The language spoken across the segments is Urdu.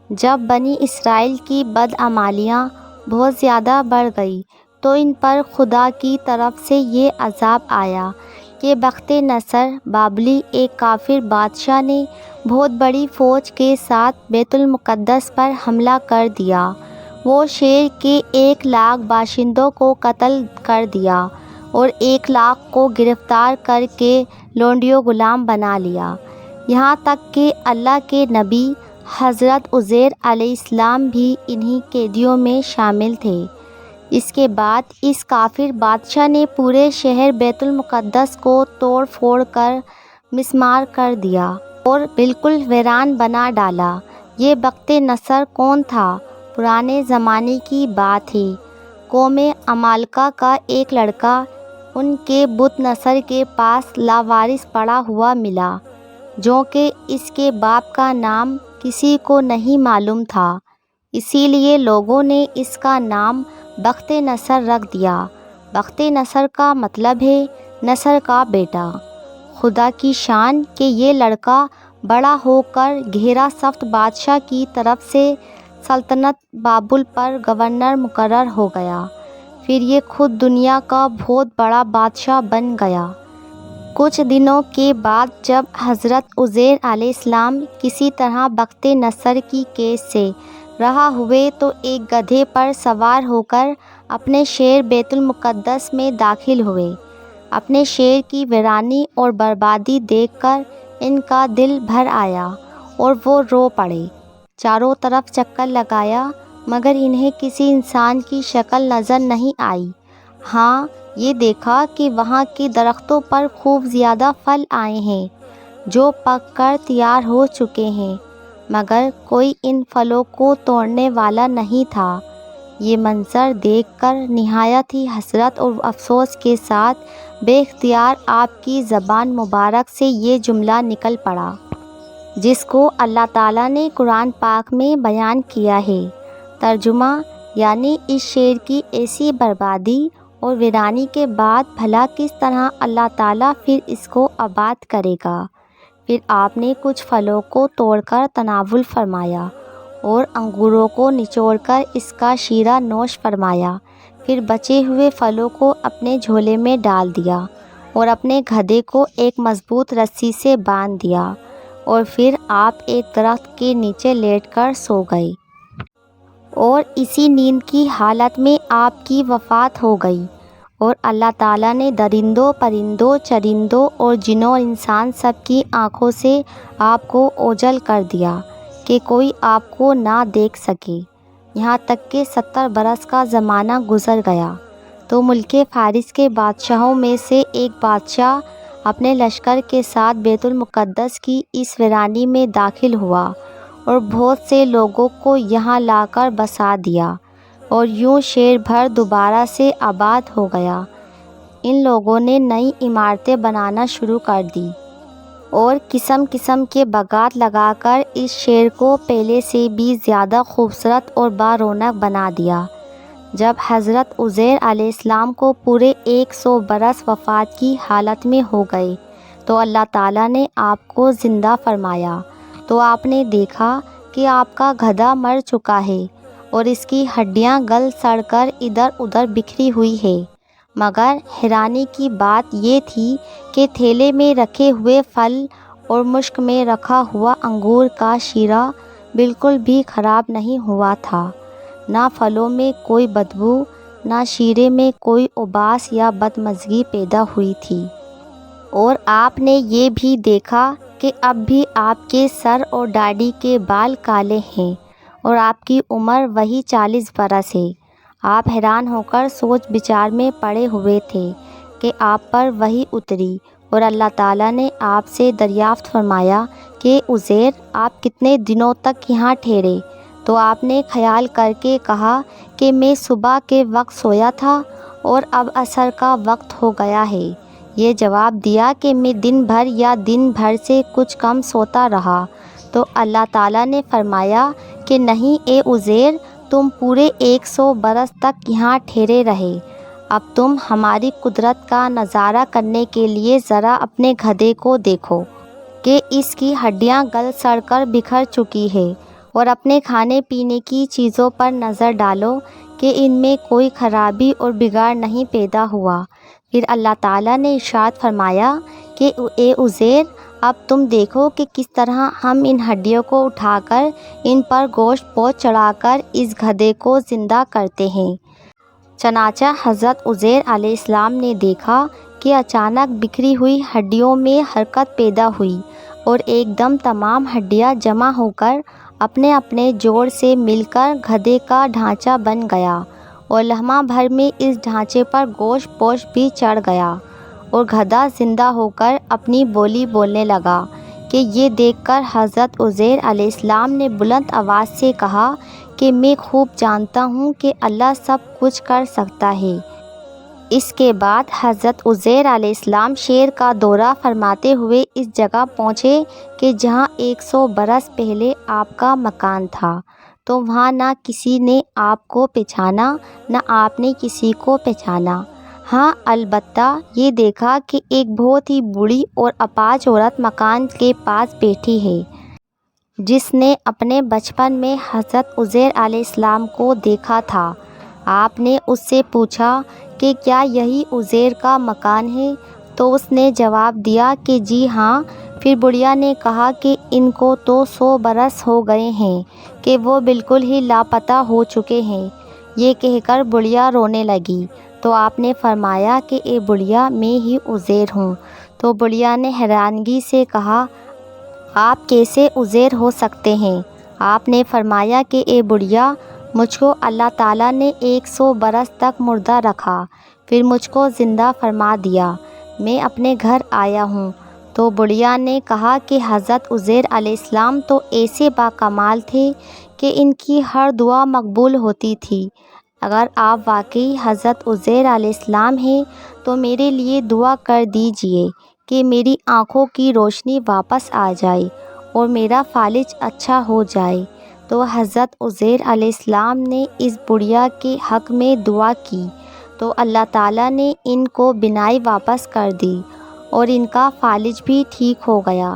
جب بنی اسرائیل کی بدعمالیاں بہت زیادہ بڑھ گئی تو ان پر خدا کی طرف سے یہ عذاب آیا کہ بخت نصر بابلی ایک کافر بادشاہ نے بہت بڑی فوج کے ساتھ بیت المقدس پر حملہ کر دیا۔ وہ شہر کے 1,00,000 باشندوں کو قتل کر دیا اور 1,00,000 کو گرفتار کر کے لونڈیوں غلام بنا لیا، یہاں تک کہ اللہ کے نبی حضرت عزیر علیہ السلام بھی انہی قیدیوں میں شامل تھے۔ اس کے بعد اس کافر بادشاہ نے پورے شہر بیت المقدس کو توڑ پھوڑ کر مسمار کر دیا اور بالکل ویران بنا ڈالا۔ یہ بخت نصر کون تھا؟ پرانے زمانے کی بات ہے، قوم عمالقہ کا ایک لڑکا ان کے بت نصر کے پاس لاوارث پڑا ہوا ملا، جو کہ اس کے باپ کا نام کسی کو نہیں معلوم تھا، اسی لیے لوگوں نے اس کا نام بخت نصر رکھ دیا۔ بخت نصر کا مطلب ہے نصر کا بیٹا۔ خدا کی شان کہ یہ لڑکا بڑا ہو کر گہرا سفت بادشاہ کی طرف سے سلطنت بابل پر گورنر مقرر ہو گیا، پھر یہ خود دنیا کا بہت بڑا بادشاہ بن گیا۔ کچھ دنوں کے بعد جب حضرت عزیر علیہ السلام کسی طرح بخت نصر کی قید سے رہا ہوئے تو ایک گدھے پر سوار ہو کر اپنے شہر بیت المقدس میں داخل ہوئے۔ اپنے شہر کی ویرانی اور بربادی دیکھ کر ان کا دل بھر آیا اور وہ رو پڑے۔ چاروں طرف چکر لگایا مگر انہیں کسی انسان کی شکل نظر نہیں آئی۔ ہاں، یہ دیکھا کہ وہاں کے درختوں پر خوب زیادہ پھل آئے ہیں جو پک کر تیار ہو چکے ہیں، مگر کوئی ان پھلوں کو توڑنے والا نہیں تھا۔ یہ منظر دیکھ کر نہایت ہی حسرت اور افسوس کے ساتھ بے اختیار آپ کی زبان مبارک سے یہ جملہ نکل پڑا، جس کو اللہ تعالیٰ نے قرآن پاک میں بیان کیا ہے۔ ترجمہ یعنی اس شہر کی ایسی بربادی اور ویرانی کے بعد بھلا کس طرح اللہ تعالیٰ پھر اس کو آباد کرے گا؟ پھر آپ نے کچھ پھلوں کو توڑ کر تناول فرمایا اور انگوروں کو نچوڑ کر اس کا شیرہ نوش فرمایا، پھر بچے ہوئے پھلوں کو اپنے جھولے میں ڈال دیا اور اپنے گدھے کو ایک مضبوط رسی سے باندھ دیا اور پھر آپ ایک درخت کے نیچے لیٹ کر سو گئے۔ اور اسی نیند کی حالت میں آپ کی وفات ہو گئی، اور اللہ تعالیٰ نے درندوں، پرندوں، چرندوں اور جنوں اور انسان سب کی آنکھوں سے آپ کو اوجھل کر دیا کہ کوئی آپ کو نہ دیکھ سکے، یہاں تک کہ 70 برس کا زمانہ گزر گیا۔ تو ملک فارس کے بادشاہوں میں سے ایک بادشاہ اپنے لشکر کے ساتھ بیت المقدس کی اس ویرانی میں داخل ہوا اور بہت سے لوگوں کو یہاں لا کر بسا دیا، اور یوں شہر بھر دوبارہ سے آباد ہو گیا۔ ان لوگوں نے نئی عمارتیں بنانا شروع کر دی اور قسم قسم کے باغات لگا کر اس شہر کو پہلے سے بھی زیادہ خوبصورت اور بارونق بنا دیا۔ جب حضرت عزیر علیہ السلام کو پورے 100 برس وفات کی حالت میں ہو گئے تو اللہ تعالیٰ نے آپ کو زندہ فرمایا، تو آپ نے دیکھا کہ آپ کا گدھا مر چکا ہے اور اس کی ہڈیاں گل سڑ کر ادھر ادھر بکھری ہوئی ہے، مگر حیرانی کی بات یہ تھی کہ تھیلے میں رکھے ہوئے پھل اور مشک میں رکھا ہوا انگور کا شیرہ بالکل بھی خراب نہیں ہوا تھا، نہ پھلوں میں کوئی بدبو، نہ شیرے میں کوئی اوباس یا بدمزگی پیدا ہوئی تھی۔ اور آپ نے یہ بھی دیکھا کہ اب بھی آپ کے سر اور داڑھی کے بال کالے ہیں اور آپ کی عمر وہی 40 برس ہے۔ آپ حیران ہو کر سوچ بچار میں پڑے ہوئے تھے کہ آپ پر وحی اتری اور اللہ تعالیٰ نے آپ سے دریافت فرمایا کہ عزیر، آپ کتنے دنوں تک یہاں ٹھہرے؟ تو آپ نے خیال کر کے کہا کہ میں صبح کے وقت سویا تھا اور اب عصر کا وقت ہو گیا ہے۔ یہ جواب دیا کہ میں دن بھر یا دن بھر سے کچھ کم سوتا رہا۔ تو اللہ تعالیٰ نے فرمایا کہ نہیں اے عزیر، تم پورے 100 برس تک یہاں ٹھہرے رہے، اب تم ہماری قدرت کا نظارہ کرنے کے لیے ذرا اپنے گدھے کو دیکھو کہ اس کی ہڈیاں گل سڑ کر بکھر چکی ہے اور اپنے کھانے پینے کی چیزوں پر نظر ڈالو کہ ان میں کوئی خرابی اور بگاڑ نہیں پیدا ہوا۔ پھر اللہ تعالیٰ نے ارشاد فرمایا کہ اے عزیر، اب تم دیکھو کہ کس طرح ہم ان ہڈیوں کو اٹھا کر ان پر گوشت پوش چڑھا کر اس گدھے کو زندہ کرتے ہیں۔ چنانچہ حضرت عزیر علیہ السلام نے دیکھا کہ اچانک بکھری ہوئی ہڈیوں میں حرکت پیدا ہوئی اور ایک دم تمام ہڈیاں جمع ہو کر اپنے اپنے جوڑ سے مل کر گدھے کا ڈھانچہ بن گیا، اور لمحہ بھر میں اس ڈھانچے پر گوشت پوش بھی چڑھ گیا، اور گدھا زندہ ہو کر اپنی بولی بولنے لگا۔ کہ یہ دیکھ کر حضرت عزیر علیہ السلام نے بلند آواز سے کہا کہ میں خوب جانتا ہوں کہ اللہ سب کچھ کر سکتا ہے۔ اس کے بعد حضرت عزیر علیہ السلام شہر کا دورہ فرماتے ہوئے اس جگہ پہنچے کہ جہاں 100 برس پہلے آپ کا مکان تھا، تو وہاں نہ کسی نے آپ کو پہچانا نہ آپ نے کسی کو پہچانا۔ ہاں، البتہ یہ دیکھا کہ ایک بہت ہی بوڑھی اور اپاہج عورت مکان کے پاس بیٹھی ہے، جس نے اپنے بچپن میں حضرت عزیر علیہ السلام کو دیکھا تھا۔ آپ نے اس سے پوچھا کہ کیا یہی عزیر کا مکان ہے؟ تو اس نے جواب دیا کہ جی ہاں۔ پھر بڑھیا نے کہا کہ ان کو تو 100 برس ہو گئے ہیں کہ وہ بالکل ہی لاپتہ ہو چکے ہیں۔ یہ کہہ کر بڑھیا رونے لگی۔ تو آپ نے فرمایا کہ اے بڑھیا، میں ہی عزیر ہوں۔ تو بڑھیا نے حیرانگی سے کہا، آپ کیسے عزیر ہو سکتے ہیں؟ آپ نے فرمایا کہ اے بڑھیا، مجھ کو اللہ تعالیٰ نے 100 برس تک مردہ رکھا، پھر مجھ کو زندہ فرما دیا، میں اپنے گھر آیا ہوں۔ تو بڑھیا نے کہا کہ حضرت عزیر علیہ السلام تو ایسے باکمال تھے کہ ان کی ہر دعا مقبول ہوتی تھی۔ اگر آپ واقعی حضرت عزیر علیہ السلام ہیں تو میرے لیے دعا کر دیجئے کہ میری آنکھوں کی روشنی واپس آ جائے اور میرا فالج اچھا ہو جائے۔ تو حضرت عزیر علیہ السلام نے اس بڑھیا کے حق میں دعا کی تو اللہ تعالیٰ نے ان کو بینائی واپس کر دی اور ان کا فالج بھی ٹھیک ہو گیا۔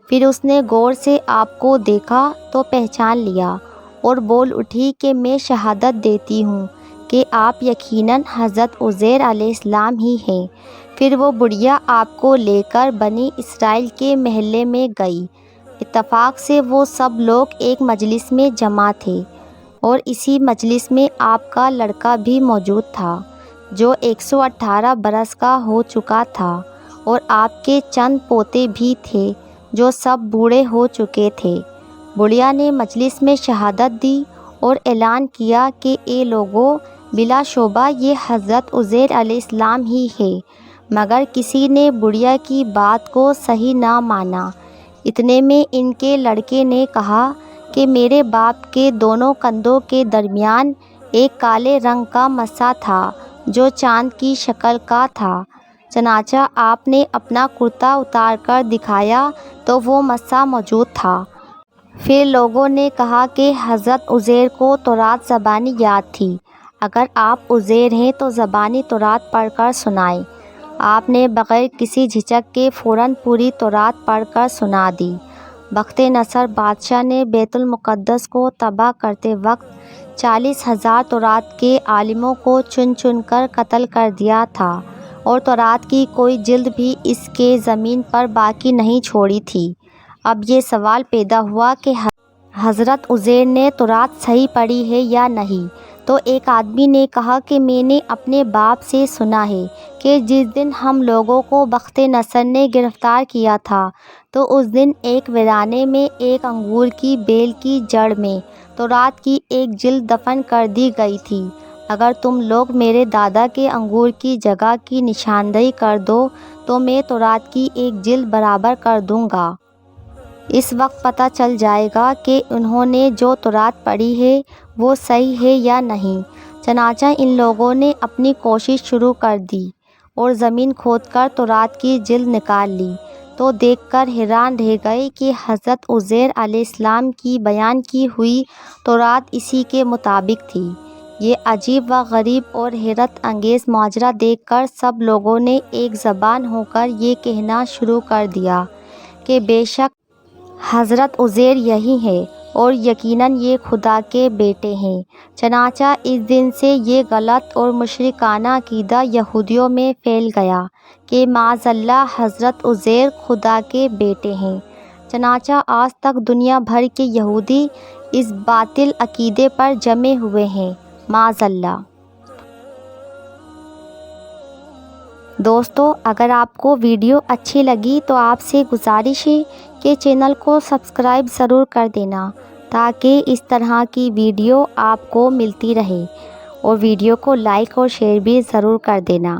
پھر اس نے غور سے آپ کو دیکھا تو پہچان لیا اور بول اٹھی کہ میں شہادت دیتی ہوں کہ آپ یقیناً حضرت عزیر علیہ السلام ہی ہیں۔ پھر وہ بڑھیا آپ کو لے کر بنی اسرائیل کے محلے میں گئی۔ اتفاق سے وہ سب لوگ ایک مجلس میں جمع تھے، اور اسی مجلس میں آپ کا لڑکا بھی موجود تھا جو 118 برس کا ہو چکا تھا، اور آپ کے چند پوتے بھی تھے جو سب بوڑھے ہو چکے تھے۔ بڑھیا نے مجلس میں شہادت دی اور اعلان کیا کہ اے لوگو، بلا شبہ یہ حضرت عزیر علیہ السلام ہی ہے۔ مگر کسی نے بڑھیا کی بات کو صحیح نہ مانا۔ اتنے میں ان کے لڑکے نے کہا کہ میرے باپ کے دونوں کندھوں کے درمیان ایک کالے رنگ کا مسا تھا جو چاند کی شکل کا تھا۔ چنانچہ آپ نے اپنا کرتا اتار کر دکھایا تو وہ مسا موجود تھا۔ پھر لوگوں نے کہا کہ حضرت عزیر کو تورات زبانی یاد تھی، اگر آپ عزیر ہیں تو زبانی تورات پڑھ کر سنائیں۔ آپ نے بغیر کسی جھجک کے فوراً پوری تورات پڑھ کر سنا دی۔ بخت نصر بادشاہ نے بیت المقدس کو تباہ کرتے وقت 40,000 تورات کے عالموں کو چن چن کر قتل کر دیا تھا، اور تورات کی کوئی جلد بھی اس کے زمین پر باقی نہیں چھوڑی تھی۔ اب یہ سوال پیدا ہوا کہ حضرت عزیر نے تورات صحیح پڑھی ہے یا نہیں؟ تو ایک آدمی نے کہا کہ میں نے اپنے باپ سے سنا ہے کہ جس دن ہم لوگوں کو بخت نصر نے گرفتار کیا تھا تو اس دن ایک ویرانے میں ایک انگور کی بیل کی جڑ میں تورات کی ایک جلد دفن کر دی گئی تھی۔ اگر تم لوگ میرے دادا کے انگور کی جگہ کی نشاندہی کر دو تو میں تورات کی ایک جلد برابر کر دوں گا۔ اس وقت پتہ چل جائے گا کہ انہوں نے جو تورات پڑھی ہے وہ صحیح ہے یا نہیں۔ چنانچہ ان لوگوں نے اپنی کوشش شروع کر دی اور زمین کھود کر تورات کی جلد نکال لی، تو دیکھ کر حیران رہ گئے کہ حضرت عزیر علیہ السلام کی بیان کی ہوئی تورات اسی کے مطابق تھی۔ یہ عجیب و غریب اور حیرت انگیز ماجرا دیکھ کر سب لوگوں نے ایک زبان ہو کر یہ کہنا شروع کر دیا کہ بے شک حضرت عزیر یہی ہے اور یقیناً یہ خدا کے بیٹے ہیں۔ چنانچہ اس دن سے یہ غلط اور مشرکانہ عقیدہ یہودیوں میں پھیل گیا کہ معاذ اللہ حضرت عزیر خدا کے بیٹے ہیں۔ چنانچہ آج تک دنیا بھر کے یہودی اس باطل عقیدے پر جمے ہوئے ہیں، معاذ اللہ۔ دوستو، اگر آپ کو ویڈیو اچھی لگی تو آپ سے گزارش ہے کہ چینل کو سبسکرائب ضرور کر دینا تاکہ اس طرح کی ویڈیو آپ کو ملتی رہے، اور ویڈیو کو لائک اور شیئر بھی ضرور کر دینا۔